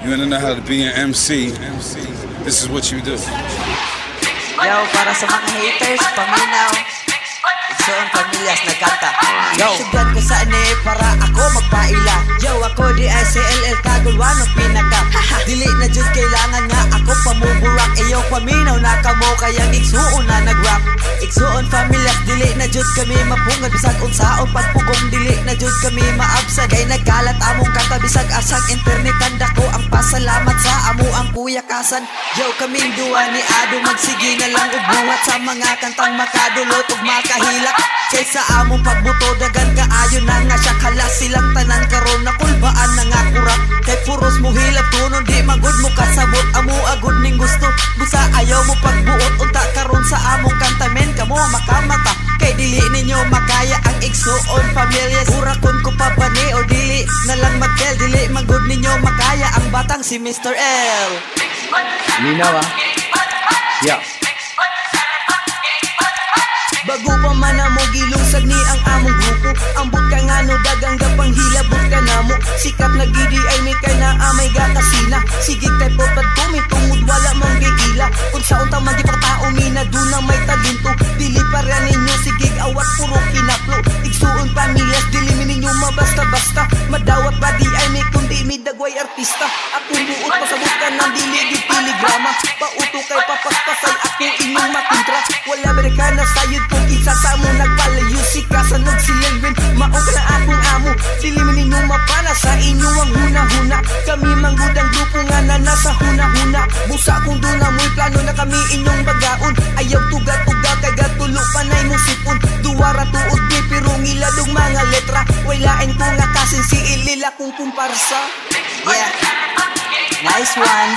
You wanna know how to be an MC? This is what you do. Yo, para sa mga haters, paminaw. Igsoon pamilyas nagkanta. Yo, sugdan ko sa ani para ako magpaila. Yo, ako di ay CLL kagulwan ng pinaka. Dili na jud kailangan nga ako pamuburak. Eyo paminaw na kamo kaya igsuon na nagrap. Igsuon pamilyas dili na jud kami mapungad bisag unsaon pagpugong dili na jud kami maabsad. Kay nagkalat among kanta bisag asang internetan dako ang pasalamat sa amo ang kuyakasan. Yo, kaming duwa ni Ado magsige na lang og buhat sa mga kantang makadulot ug makahilak. Kaysa among pagbuto dagan kaayo na nga siya kalas silang tanan karon nakulbaan na nga kurak. Kay puros mo hilap tunon di magud mo kasabot amo agud ning gusto. Busa ayaw mo pagbuot unta karon sa among kantamen kamo makamata. Kay dili ninyo makaya ang igsuon pamilyas. Urakon ko pa ba ni o dili na lang magtel. Dili magud ninyo makaya ang batang si Mr. L. Linaw ah. Yeah. Bago pa man na mo gilusag ni ang among grupo. Ambot ka nga no dagang gapang hilabot ka na mo. Sikat na gidi ay may kay na amay gakasina. Sige kay potad ko may tungod wala mang gigila. Kung sa untang magipatao mina doon na may talinto. Dili pa rin ninyo sigig awat puro kinaplo. Igsuon pamilyas dili ninyo mabasta-basta. Madawat ba di ay may kundi may dagway artista. Akong buot pasabot ka ng dili di telegrama. Pauto kay papaspasay ako inyong makontra. Wala Amerikana sayod kung isa sa mo nagpalayo. Sikasan nagsililwin maong ka na akong amo. Dilimin ninyo mapana sa inyo ang huna-huna. Kami manggudang grupo nga na nasa huna-huna. Busa kung doon na mo'y plano na kami inyong bagaon. Ayaw tuga-tuga kay gatulo panay mo sipon. Duwara tuod di pero ngiladong mga letra. Wailain ko nga kasin si ilila kung kumparsa. Yeah, nice one.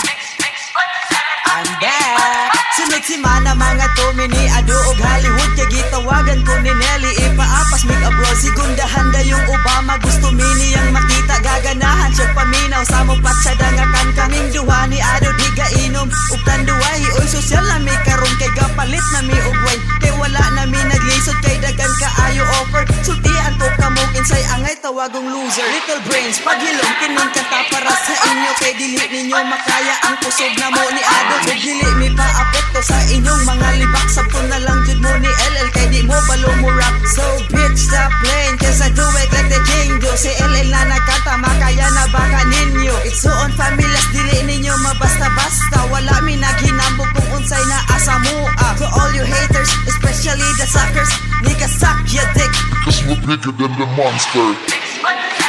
I'm back. Sunod si Mana mga tumini Ado og Hollywood kay gitawagan ko ni Nelly. Ipaapas make a bro sigundahan da yung Obama. Gusto mini yang makita gaganahan siya paminaw sa mo patsada nga kan kaming duha ni Ado di gainom ug tanduway. Oy sosyal na mi karon kay gapalit na mi og wine. Kay wala na mi naglisod kay dagan kaayo offer. Sultian to kamog insay angay tawagong loser. Little brains paghilom kining kanta para sa inyo. Kay dili ninyo makaya ang kusog na mo ni Ado. Ug dili mi paapekto sa inyong mga libak. Sabto na lang jud mo ni LL kay di mo balo mo rap. So bitch stop playing cause I do it like the king do. Si LL na nagkanta makaya na baka ninyo. Igsuon pamilyas dili ninyo mabasta-basta. Wala mi naghinambog kung unsay na asa mo. To all you haters especially the suckers, nigga suck your dick Cause we're bigger than the monster.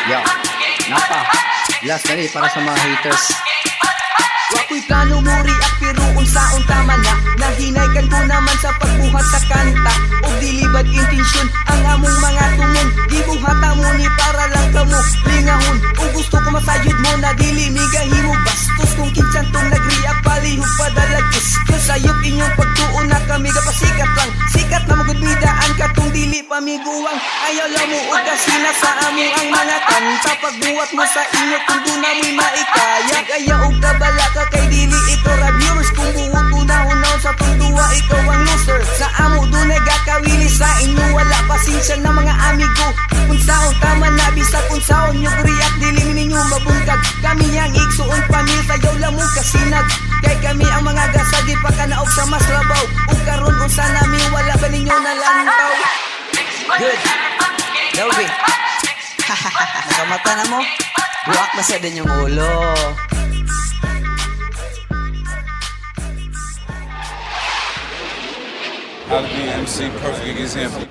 Yeah. Napa. Last na rin para sa mga haters. Wako'y plano mo react pero unsaon tama na. Nahinaykan ko naman sa pagbuhat sa kanta. O dilibad intensyon ang among mga tumong. Gibuhata mo ni para lang kamo lingahon. O gusto ko masayod mo na dili migahimo bastos. Kung kinsan tong nag-react palihog padalagis. Kung sayop inyong pagtuon na kami kapasikat lang. Sikat na magudbidaan ka tong dili pamiguwang. Ayaw lang mo o kasina sa among ang mga kanta. Pagbuhat mo sa inyo kung doon na mo'y maikaya. Kaya o kabala ka kay dili ito reviewers. Kung buhot una-unaw sa tunduwa ikaw ang loser. Sa amo doon nagakawili sa inyo wala pasensya na mga amigo. Kung saon tama na bisag kung saon yung react dili ninyo mabungkag. Kami yang igsuon pamil sayaw lang mo kasinag. Kay kami ang mga gasagi pa kanaog sa mas labaw. O karon unsa nami wala ba ninyo nalantaw. Good Dobi. Nakamata na mo. Buwak na sa din yung ulo. How to be an MC, perfect example.